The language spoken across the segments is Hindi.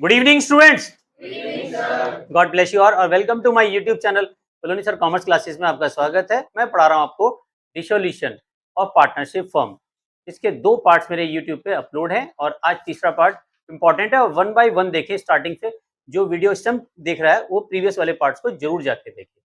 Good evening students, God bless you और welcome to my YouTube channel colony sir commerce classes में आपका स्वागत है। मैं पढ़ा रहा हूँ आपको डिसोल्यूशन ऑफ पार्टनरशिप फर्म। इसके दो पार्ट्स मेरे यूट्यूब पे अपलोड हैं और आज तीसरा पार्ट इंपॉर्टेंट है और वन बाय वन देखें स्टार्टिंग से। जो वीडियो सिस्टम देख रहा है वो प्रीवियस वाले पार्ट्स को जरूर जाके देखे,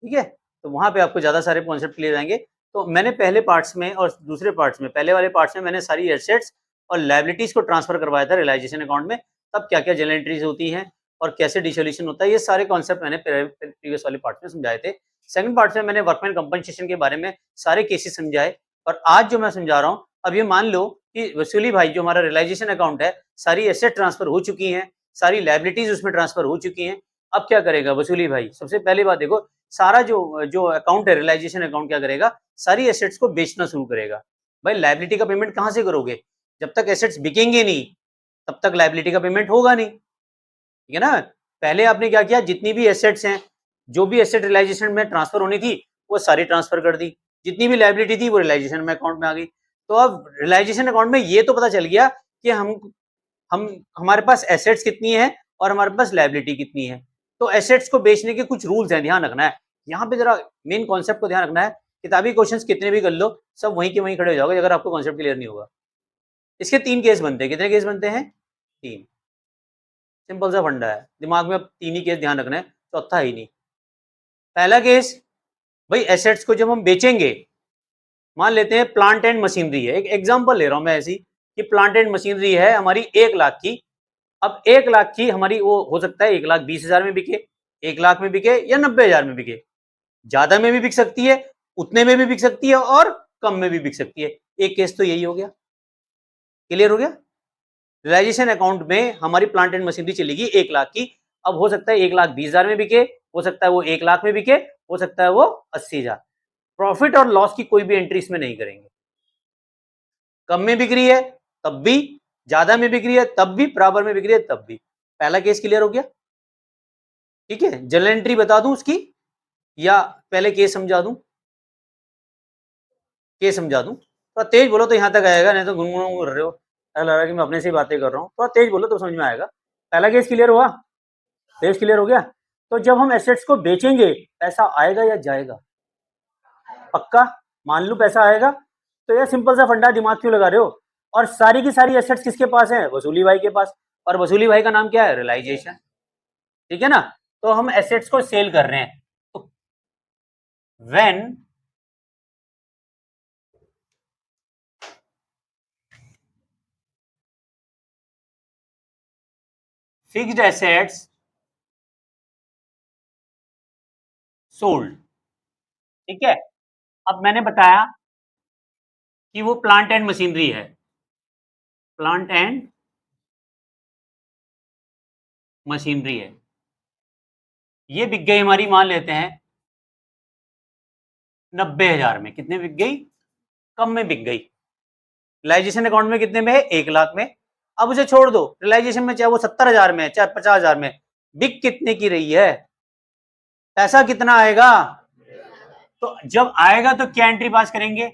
ठीक है। तो वहाँ पे आपको ज़्यादा सारे कॉन्सेप्ट क्लियर आएंगे। तो मैंने पहले पार्ट्स में और दूसरे पार्ट्स में, पहले वाले पार्ट्स में मैंने सारी एसेट्स और लायबिलिटीज को ट्रांसफर करवाया था रियलाइजेशन अकाउंट में। तब क्या क्या जनरल एंट्रीज होती हैं और कैसे डिसोल्यूशन होता है, ये सारे कॉन्सेप्ट मैंने प्रीवियस वाले पार्ट में समझाए थे। सेकंड पार्ट में मैंने वर्कमैन कंपनसेशन के बारे में सारे केसेस समझाए और आज जो मैं समझा रहा हूँ, अब ये मान लो कि वसूली भाई जो हमारा रियलाइजेशन अकाउंट है, सारी एसेट ट्रांसफर हो चुकी हैं, सारी लायबिलिटीज उसमें ट्रांसफर हो चुकी हैं। अब क्या करेगा वसूली भाई? सबसे पहली बात देखो, सारा जो जो अकाउंट है रियलाइजेशन अकाउंट क्या करेगा, सारी एसेट्स को बेचना शुरू करेगा। भाई लायबिलिटी का पेमेंट कहाँ से करोगे? जब तक एसेट्स बिकेंगे नहीं तब तक लायबिलिटी का पेमेंट होगा नहीं, ठीक है ना। पहले आपने क्या किया, जितनी भी एसेट्स हैं, जो भी एसेट रियलाइजेशन में ट्रांसफर होनी थी वो सारी ट्रांसफर कर दी, जितनी भी लायबिलिटी थी वो रियलाइजेशन में अकाउंट में आ गई। तो अब रियलाइजेशन अकाउंट में ये तो पता चल गया कि हम हमारे पास एसेट्स कितनी है और हमारे पास लायबिलिटी कितनी है। तो एसेट्स को बेचने के कुछ रूल्स हैं, ध्यान रखना है। यहाँ पे जरा मेन कॉन्सेप्ट को ध्यान रखना है। किताबी क्वेश्चंस कितने भी कर लो, सब वहीं के वहीं खड़े हो जाओगे अगर आपको कॉन्सेप्ट क्लियर नहीं होगा। इसके तीन केस बनते हैं। कितने केस बनते हैं? तीन। सिंपल सा फंडा है, दिमाग में अब तीन ही केस ध्यान रखना है, चौथा ही नहीं। पहला केस, भाई एसेट्स को जब हम बेचेंगे, मान लेते हैं प्लांट एंड मशीनरी है, एक एग्जांपल ले रहा हूं मैं ऐसी कि प्लांट एंड मशीनरी है हमारी 1 लाख की। अब 1 लाख की हमारी वो हो सकता है 1,20,000 में बिके, 1 लाख में बिके या 90,000 में बिके। ज्यादा में भी बिक सकती है, उतने में भी बिक सकती है और कम में भी बिक सकती है। एक केस तो यही हो गया। क्लियर हो गया? रियलाइजेशन अकाउंट में हमारी प्लांट एंड मशीनरी चलेगी 1 लाख की। अब हो सकता है 1,20,000 में बिके, हो सकता है वो 1 लाख में बिके, हो सकता है वो 80,000। प्रॉफिट और लॉस की कोई भी एंट्री इसमें नहीं करेंगे। कम में बिक रही है तब भी, ज्यादा में बिक रही है तब भी, बराबर में बिक रही है तब भी। पहला केस क्लियर हो गया, ठीक है। जनरल एंट्री बता दूं उसकी या पहले केस समझा दूं? केस समझा दूं? थोड़ा तेज बोलो तो यहां तक आएगा, नहीं तो गुनगुन कर रहे हो, ऐसा लग रहा है कि मैं अपने से ही बातें कर रहा हूँ। थोड़ा तेज बोलो तो समझ में आएगा। पहला केस क्लियर हुआ? केस क्लियर हो गया? तो जब हम एसेट्स को बेचेंगे पैसा आएगा या जाएगा? पक्का? मान लो पैसा आएगा। तो यह सिंपल सा फंडा, दिमाग क्यों लगा रहे हो? और सारी की सारी एसेट्स किसके पास है? वसूली भाई के पास। और वसूली भाई का नाम क्या है? रियलाइजेशन, ठीक है ना। तो हम एसेट्स को सेल कर रहे हैं। तो व्हेन फिक्स्ड एसेट्स सोल्ड, ठीक है। अब मैंने बताया कि वो प्लांट एंड मशीनरी है, प्लांट एंड मशीनरी है, ये बिक गई हमारी, मान लेते हैं 90,000 में। कितने बिक गई? कम में बिक गई। रियलाइजेशन अकाउंट में कितने में है? 1 लाख में। अब उसे छोड़ दो, रियलाइजेशन में चाहे वो 70,000 में है चाहे 50,000 में, बिक कितने की रही है? पैसा कितना आएगा? तो जब आएगा तो क्या एंट्री पास करेंगे?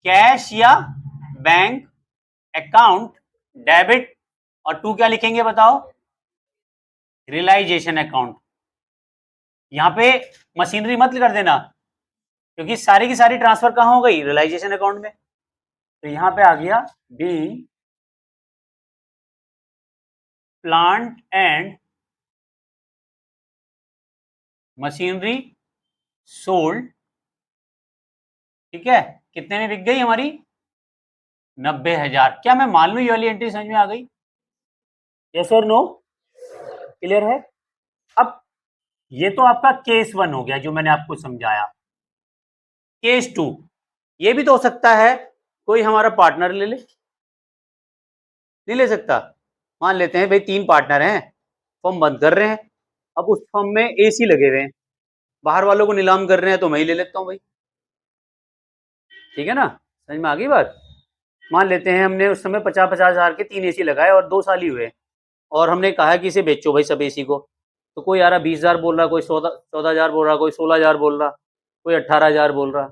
कैश या बैंक अकाउंट डेबिट, और टू क्या लिखेंगे बताओ? Realization account. यहां पे मशीनरी मत कर देना क्योंकि सारी की सारी ट्रांसफर कहां हो गई? रियलाइजेशन अकाउंट में। तो यहां पे आ गया B plant and machinery sold, ठीक है। कितने में बिक गई हमारी? 90,000। क्या मैं मान लू ये वाली एंट्री समझ में आ गई? यस और नो? क्लियर है? अब ये तो आपका केस 1 हो गया जो मैंने आपको समझाया। केस 2, ये भी तो हो सकता है कोई हमारा पार्टनर ले ले, नहीं ले सकता? मान लेते हैं भाई 3 पार्टनर हैं, फर्म बंद कर रहे हैं। अब उस फर्म में एसी लगे हुए हैं, बाहर वालों को नीलाम कर रहे हैं, तो मैं ही ले लेता हूं भाई, ठीक है ना। समझ में आ गई बात? मान लेते हैं हमने उस समय 50-50 हजार के 3 एसी लगाए और 2 साल ही हुए, और हमने कहा कि इसे बेचो भाई सब एसी को। तो कोई आ रहा 20,000 बोल रहा, कोई 14,000 बोल रहा, कोई 16,000 बोल रहा, कोई 18,000 बोल रहा।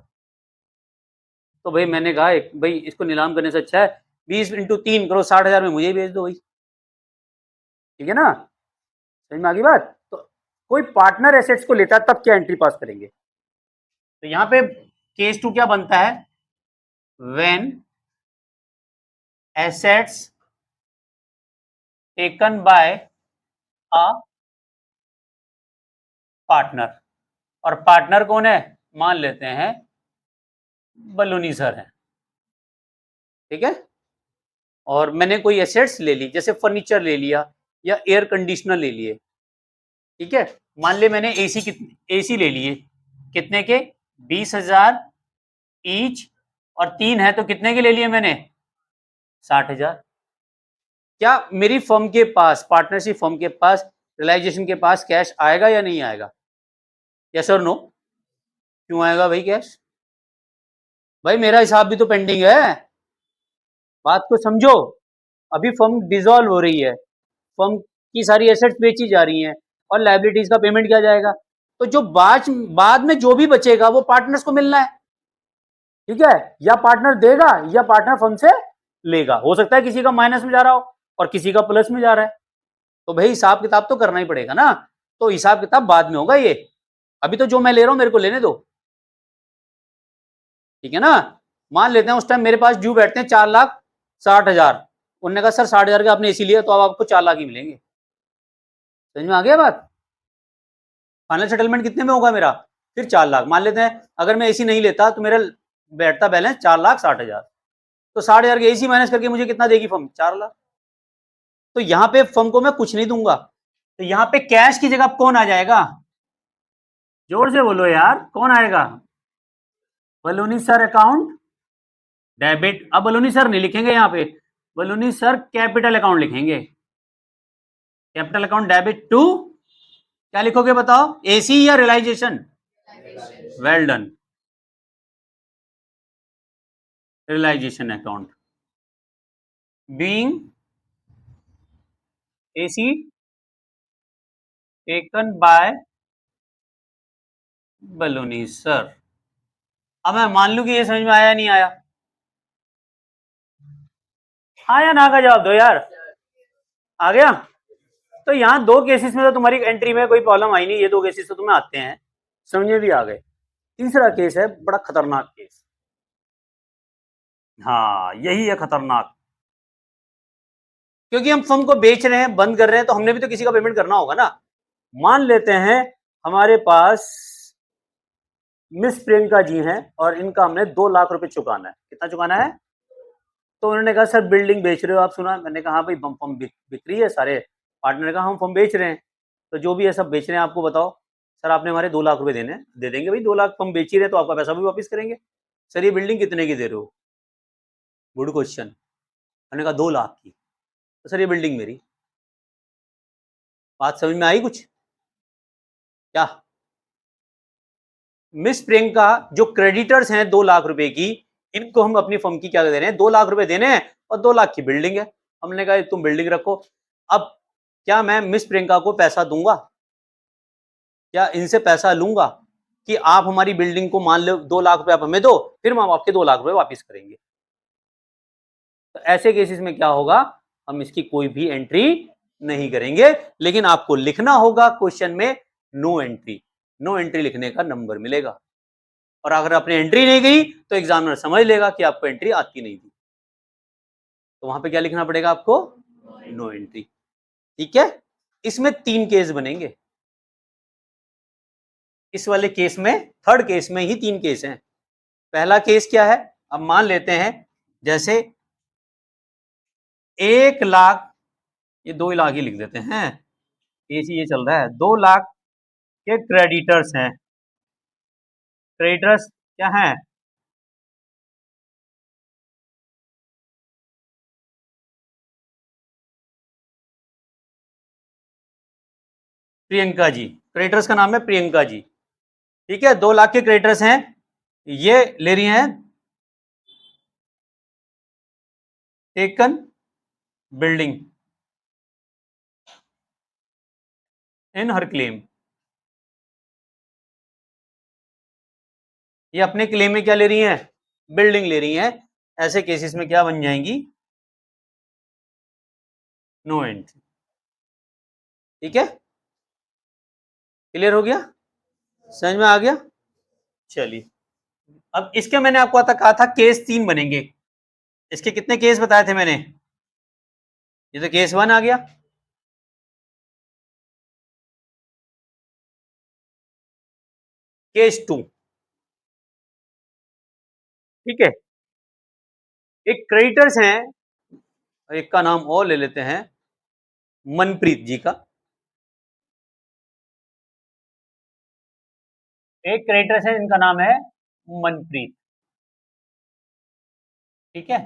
तो भाई मैंने कहा भाई इसको नीलाम करने से अच्छा है 20 × 3 करो, 60,000 में मुझे ही बेच दो भाई। ठीक है ना, समझ में आ गई बात। तो कोई पार्टनर एसेट्स को लेता है तब क्या एंट्री पास करेंगे। तो यहां पे केस 2 क्या बनता है, when assets taken by a partner, और पार्टनर कौन है, मान लेते हैं बलूनी सर है, ठीक है। और मैंने कोई एसेट्स ले ली, जैसे फर्नीचर ले लिया या एयर कंडीशनर ले लिए, ठीक है। मान ले मैंने एसी ले लिए, कितने के, 20,000 ईच, और 3 है तो कितने के ले लिए मैंने, 60,000। क्या मेरी फर्म के पास, पार्टनरशिप फर्म के पास, रियलाइजेशन के पास कैश आएगा या नहीं आएगा, यस और नो। क्यों आएगा भाई कैश, भाई मेरा हिसाब भी तो पेंडिंग है, बात को समझो। अभी फर्म डिसॉल्व हो रही है, फर्म की सारी एसेट्स बेची जा रही हैं, और लायबिलिटीज का पेमेंट किया जाएगा। तो जो बाद में जो भी बचेगा वो पार्टनर्स को मिलना है, ठीक है। या पार्टनर देगा या पार्टनर फर्म से लेगा, हो सकता है किसी का माइनस में जा रहा हो और किसी का प्लस में जा रहा है, तो भाई हिसाब किताब तो करना ही पड़ेगा ना। तो हिसाब किताब बाद में होगा, ये अभी तो जो मैं ले रहा हूं मेरे को लेने दो, ठीक है ना। मान लेते हैं उस टाइम मेरे पास ड्यू बैठते हैं 4,60,000, उन्होंने कहा सर 60,000 का आपने एसी लिया तो अब आपको 4 लाख ही मिलेंगे, समझ में आ गया बात। फाइनल सेटलमेंट कितने में होगा मेरा, फिर 4 लाख। मान लेते हैं अगर मैं एसी नहीं लेता तो मेरा बैठता बैलेंस 4,60,000, तो 60,000 के एसी माइनस करके मुझे कितना देगी फर्म, 4 लाख। तो यहां पे फर्म को मैं कुछ नहीं दूंगा, तो यहां पे कैश की जगह कौन आ जाएगा, जोर से बोलो यार, कौन आएगा, बलूनी सर अकाउंट डेबिट। अब बलूनी सर नहीं लिखेंगे यहाँ पे, बलूनी सर कैपिटल अकाउंट लिखेंगे, कैपिटल अकाउंट डेबिट टू, क्या लिखोगे बताओ, एसी या realization, well done, realization account being AC taken by Baluni sir. अब मैं मान लू कि ये समझ में आया नहीं आया, हाँ या ना का जवाब दो यार, आ गया। तो यहाँ 2 केसेस में तो तुम्हारी एंट्री में कोई प्रॉब्लम आई नहीं, ये 2 केसेस तो तुम्हें आते हैं, समझ में भी आ गए। तीसरा केस है बड़ा खतरनाक केस, हाँ यही है खतरनाक, क्योंकि हम फर्म को बेच रहे हैं, बंद कर रहे हैं, तो हमने भी तो किसी का पेमेंट करना होगा ना। मान लेते हैं हमारे पास मिस प्रियंका जी हैं और इनका हमने 2 लाख रुपए चुकाना है, कितना चुकाना है। तो उन्होंने कहा सर बिल्डिंग बेच रहे हो आप, सुना। मैंने कहा हाँ भाई फर्म बिक रही है, सारे पार्टनर ने कहा हम फर्म बेच रहे हैं, तो जो भी है सब बेच रहे हैं, आपको बताओ। सर आपने हमारे 2 लाख रुपए देने, दे देंगे भाई, 2 लाख फर्म बेच ही रहे तो आपका पैसा भी वापस करेंगे। सर ये बिल्डिंग कितने की दे रहे हो, गुड क्वेश्चन। मैंने कहा 2 लाख की, तो सर ये बिल्डिंग मेरी। बात समझ में आई कुछ, क्या मिस प्रियंका जो क्रेडिटर्स हैं 2 लाख रुपए की, इनको हम अपनी फर्म की क्या दे रहे हैं, 2 लाख रुपए देने हैं, और 2 लाख की बिल्डिंग है। हमने कहा तुम बिल्डिंग रखो। अब क्या मैं मिस प्रियंका को पैसा दूंगा, क्या इनसे पैसा लूंगा कि आप हमारी बिल्डिंग को मान लो 2 लाख रुपए आप हमें दो, फिर हम आपके 2 लाख रुपए वापिस करेंगे। तो ऐसे केसेस में क्या होगा, हम इसकी कोई भी एंट्री नहीं करेंगे, लेकिन आपको लिखना होगा क्वेश्चन में नो एंट्री, नो एंट्री लिखने का नंबर मिलेगा। और अगर आपने एंट्री नहीं गई तो एग्जामिनर समझ लेगा कि आपको एंट्री आती नहीं थी, तो वहां पे क्या लिखना पड़ेगा आपको, नो एंट्री, ठीक है। इसमें 3 केस बनेंगे, इस वाले केस में, थर्ड केस में ही 3 केस हैं। पहला केस क्या है, अब मान लेते हैं जैसे 1 लाख, ये 2 लाख ही लिख देते हैं, केस ये चल रहा है, 2 लाख के क्रेडिटर्स हैं। क्रेडिटर्स क्या हैं, प्रियंका जी, क्रेडिटर्स का नाम है प्रियंका जी, ठीक है। 2 लाख के क्रेडिटर्स हैं, ये ले रही हैं taken building in her claim, ये अपने क्लेम में क्या ले रही हैं, बिल्डिंग ले रही हैं। ऐसे केसेस में क्या बन जाएंगी, नो एंट्री, ठीक है, क्लियर हो गया, समझ में आ गया। चलिए अब इसके मैंने आपको कहा था केस 3 बनेंगे। इसके कितने केस बताए थे मैंने? ये तो केस 1 आ गया। केस 2, ठीक है। एक क्रेडिटर्स हैं, एक का नाम और ले लेते हैं, मनप्रीत जी का। एक क्रेडिटर्स है इनका नाम है मनप्रीत, ठीक है।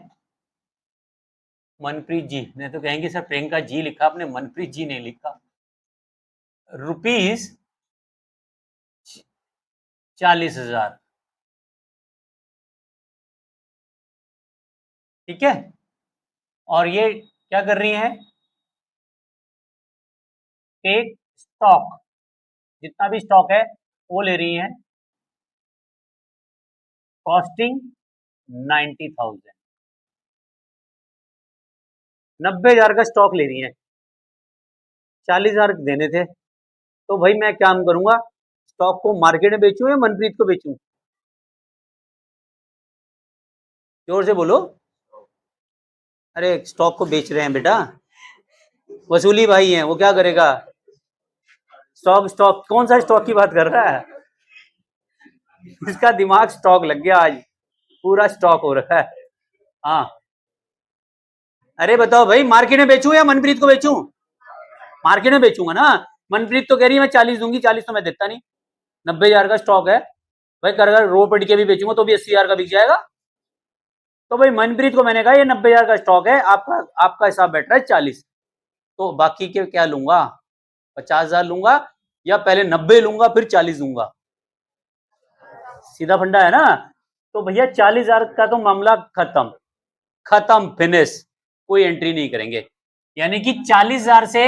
मनप्रीत जी, नहीं तो कहेंगे सर प्रियंका जी लिखा आपने, मनप्रीत जी नहीं लिखा। रुपीज 40,000, ठीक है। और ये क्या कर रही है? टेक स्टॉक, जितना भी स्टॉक है वो ले रही है, कॉस्टिंग 90,000, 90,000 का स्टॉक ले रही है, 40,000 देने थे। तो भाई मैं क्या करूंगा, स्टॉक को मार्केट में बेचूं या मनप्रीत को बेचूं? जोर से बोलो। अरे स्टॉक को बेच रहे हैं बेटा, वसूली भाई हैं, वो क्या करेगा? स्टॉक स्टॉक कौन सा स्टॉक की बात कर रहा है? इसका दिमाग स्टॉक लग गया आज, पूरा स्टॉक हो रहा है। हाँ, अरे बताओ भाई, मार्केट में बेचूं या मनप्रीत को बेचूं? मार्केट में बेचूंगा ना। मनप्रीत तो कह रही है मैं 40 दूंगी, 40 तो मैं देता नहीं, 90,000 का स्टॉक है भाई, कर अगर रो पड़ के भी बेचूंगा तो भी 80,000 का बिक जाएगा। तो भाई मनप्रीत को मैंने कहा ये 90,000 का स्टॉक है, आपका आपका हिसाब बैठ रहा है 40, तो बाकी के क्या लूंगा? 50,000 लूंगा, या पहले 90 लूंगा फिर 40 दूंगा? सीधा फंडा है ना। तो भैया 40,000 का तो मामला खत्म, खत्म, फिनिश, कोई एंट्री नहीं करेंगे। यानी कि 40,000 से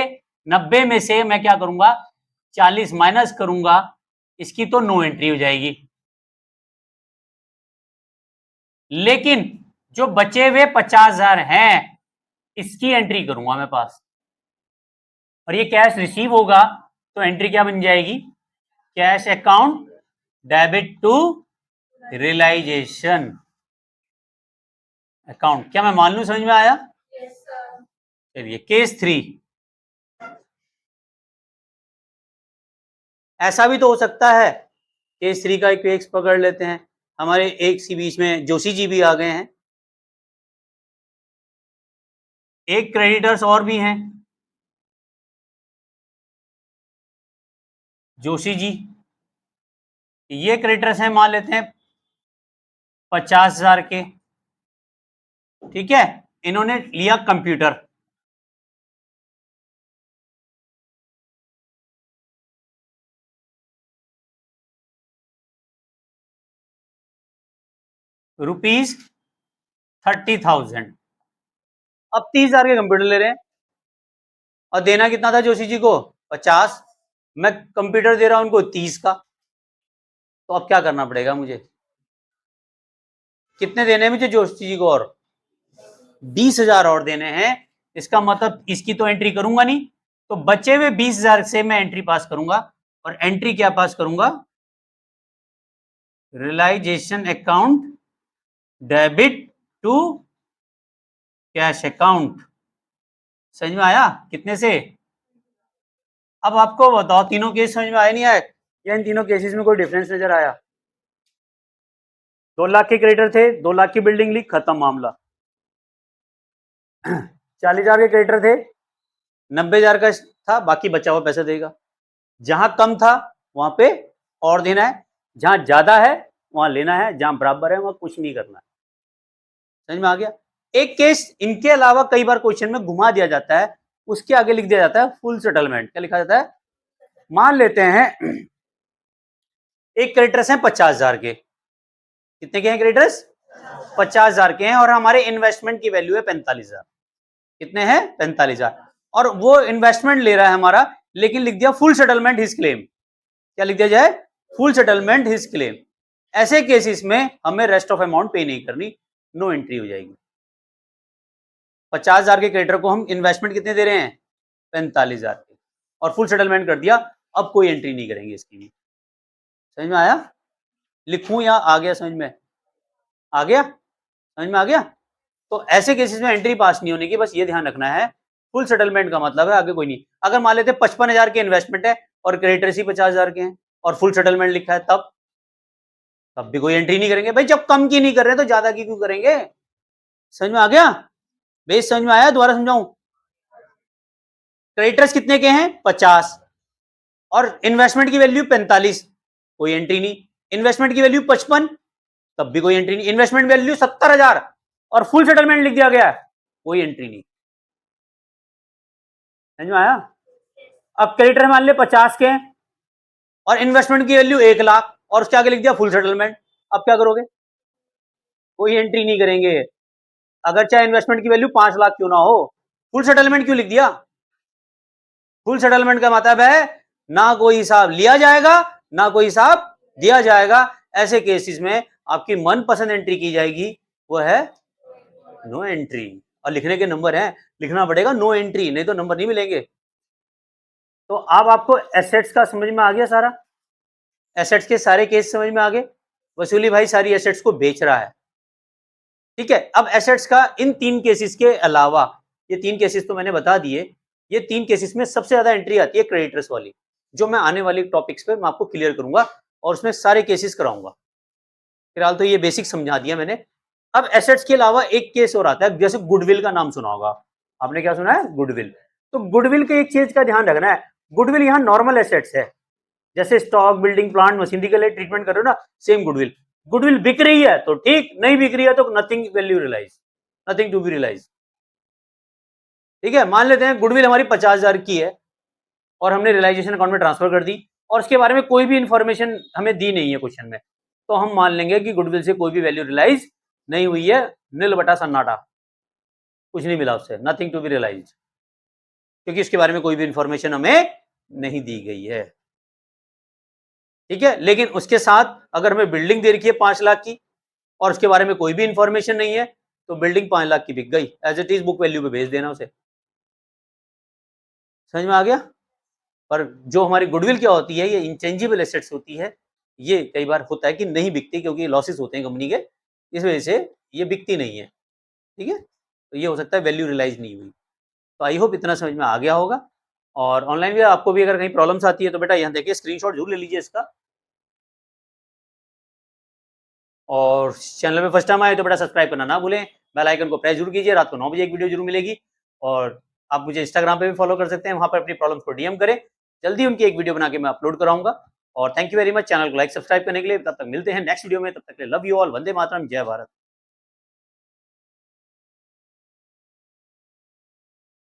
90 में से मैं क्या करूंगा, 40 माइनस करूंगा, इसकी तो नो एंट्री हो जाएगी। लेकिन जो बचे हुए 50,000 हैं, इसकी एंट्री करूंगा मैं पास, और ये कैश रिसीव होगा, तो एंट्री क्या बन जाएगी? Cash account debit to realization account. क्या मैं मान लू, समझ में आया? चलिए केस 3, ऐसा भी तो हो सकता है, केस 3 का एक केस पकड़ लेते हैं, हमारे एक सी बीच में जोशी जी भी आ गए हैं, एक क्रेडिटर्स और भी हैं, जोशी जी। ये क्रेडिटर्स हैं, मान लेते हैं 50,000 के, ठीक है। इन्होंने लिया कंप्यूटर, रुपीज 30,000। अब 30,000 के कंप्यूटर ले रहे हैं, और देना कितना था जोशी जी को? 50। मैं कंप्यूटर दे रहा हूं उनको 30 का, तो अब क्या करना पड़ेगा मुझे? कितने देने हैं मुझे जोशी जी को? और 20,000 और देने हैं। इसका मतलब इसकी तो एंट्री करूंगा नहीं, तो बचे हुए 20,000 से मैं एंट्री पास करूंगा, और एंट्री क्या पास करूंगा? Realization account debit to cash account. समझ में आया कितने से? अब आपको बताओ, तीनों केस समझ में आए नहीं आए, या इन तीनों केसेस में कोई डिफरेंस नजर आया? 2 लाख के क्रेडिटर थे, 2 लाख की बिल्डिंग ली, खत्म मामला। 40,000 के क्रेडिटर थे, 90,000 का था, बाकी बचा हुआ पैसा देगा। जहां कम था वहां पे और देना है, जहां ज्यादा है वहां लेना है, जहां बराबर है वहां कुछ नहीं करना है। समझ में आ गया? एक केस इनके अलावा कई बार क्वेश्चन में घुमा दिया जाता है, उसके आगे लिख दिया जाता है फुल सेटलमेंट। क्या लिखा जाता है? मान लेते हैं एक क्रेडिटर्स हैं 50,000 के, कितने के हैं क्रेडिटर्स? 50,000 के हैं, और हमारे इन्वेस्टमेंट की वैल्यू है 45,000। कितने हैं? 45,000। और वो इन्वेस्टमेंट ले रहा है हमारा, लेकिन लिख दिया फुल सेटलमेंट हिज क्लेम। क्या लिख दिया जाए? Full settlement his claim. ऐसे केसेस में हमें रेस्ट ऑफ अमाउंट पे नहीं करनी, नो एंट्री हो जाएगी। 50,000 के क्रेडिटर को हम इन्वेस्टमेंट कितने दे रहे हैं? 45,000 के। और फुल सेटलमेंट कर दिया, अब कोई एंट्री नहीं करेंगे इसकी भी। समझ में आया? लिखूं या आ गया समझ में? आ गया? समझ में आ गया? तो ऐसे केसेस में एंट्री पास नहीं होने की, बस ये ध्यान रखना है, फुल सेटलमेंट का मतलब है, आगे कोई नहीं। अगर मान लेते 55,000 के इन्वेस्टमेंट है और क्रेडिटर्स ही 50,000 के हैं और फुल सेटलमेंट लिखा है, तब भी कोई एंट्री नहीं करेंगे भाई। जब कम की नहीं कर रहे तो ज्यादा की क्यों करेंगे? समझ में आ गया? बेस समझ में आया? दोबारा समझाऊं? क्रेडिटर्स कितने के हैं? 50 और इन्वेस्टमेंट की वैल्यू 45, कोई एंट्री नहीं। इन्वेस्टमेंट की वैल्यू 55, तब भी कोई एंट्री नहीं। इन्वेस्टमेंट वैल्यू 70,000 और फुल सेटलमेंट लिख दिया गया है, कोई एंट्री नहीं। समझ में आया? अब क्रेडिटर मान ले 50 के हैं और इन्वेस्टमेंट की वैल्यू 1 लाख और उसके आगे लिख दिया फुल सेटलमेंट, अब क्या करोगे? कोई एंट्री नहीं करेंगे, अगर चाहे इन्वेस्टमेंट की वैल्यू 5 लाख क्यों ना हो। फुल सेटलमेंट क्यों लिख दिया? फुल सेटलमेंट का मतलब है ना कोई हिसाब लिया जाएगा ना कोई हिसाब दिया जाएगा। ऐसे केसेस में आपकी मनपसंद एंट्री की जाएगी, वो है नो एंट्री। और लिखने के नंबर हैं, लिखना पड़ेगा नो एंट्री, नहीं तो नंबर नहीं मिलेंगे। तो अब आपको एसेट्स का समझ में आ गया सारा? एसेट्स के सारे केस समझ में आ गए? वसूली भाई सारी एसेट्स को बेच रहा है, ठीक है। अब एसेट्स का इन 3 केसेस के अलावा, ये 3 केसेस तो मैंने बता दिए, ये 3 केसेस में सबसे ज्यादा एंट्री आती है क्रेडिटर्स वाली, जो मैं आने वाली टॉपिक्स पे मैं आपको क्लियर करूंगा और उसमें सारे केसेस कराऊंगा। फिलहाल तो ये बेसिक समझा दिया मैंने। अब एसेट्स के अलावा एक केस और आता है, जैसे गुडविल का नाम सुना होगा आपने। क्या सुना है? गुडविल। तो गुडविल के एक चीज का ध्यान रखना है, गुडविल यहाँ नॉर्मल एसेट्स है, जैसे स्टॉक, बिल्डिंग, प्लांट, मशीनरी के लिए ट्रीटमेंट कर रहे हो ना, सेम गुडविल। गुडविल बिक रही है तो ठीक, नहीं बिक रही है तो nothing value realize, nothing to be realize, ठीक है। मान लेते हैं गुडविल हमारी 50,000 की है और हमने रियलाइजेशन अकाउंट में ट्रांसफर कर दी और उसके बारे में कोई भी इंफॉर्मेशन हमें दी नहीं है क्वेश्चन में, तो हम मान लेंगे कि गुडविल से कोई भी वैल्यू रियलाइज नहीं हुई है, नील बटा सन्नाटा, कुछ नहीं मिला उससे, नथिंग टू बी रियलाइज, क्योंकि इसके बारे में कोई भी इंफॉर्मेशन हमें नहीं दी गई है, ठीक है। लेकिन उसके साथ अगर हमें बिल्डिंग दे रखी है 5 लाख की और उसके बारे में कोई भी इंफॉर्मेशन नहीं है, तो बिल्डिंग 5 लाख की बिक गई, as it is book value पे भेज देना उसे। समझ में आ गया? पर जो हमारी गुडविल क्या होती है, ये इंटेंजिबल एसेट्स होती है, ये कई बार होता है कि नहीं बिकती क्योंकि लॉसेस होते हैं कंपनी के, इस वजह से ये बिकती नहीं है, ठीक है। तो ये हो सकता है वैल्यू रियलाइज नहीं हुई। तो आई होप इतना समझ में आ गया होगा। और ऑनलाइन भी आपको भी अगर कहीं प्रॉब्लम्स आती है तो बेटा यहाँ देखिए, स्क्रीनशॉट जरूर ले लीजिए इसका। और चैनल पे फर्स्ट टाइम आए तो बेटा सब्सक्राइब करना ना भूलें, बेल आइकन को प्रेस जरूर कीजिए। रात को 9 बजे एक वीडियो जरूर मिलेगी। और आप मुझे इंस्टाग्राम पे भी फॉलो कर सकते हैं, वहां पर अपनी प्रॉब्लम्स को डीएम करें, जल्दी उनकी एक वीडियो बना के मैं अपलोड कराऊंगा। और thank you very much channel को लाइक सब्सक्राइब करने के लिए। तब तक मिलते हैं नेक्स्ट वीडियो में, तब तक के लिए love you all, Vande Mataram, जय भारत।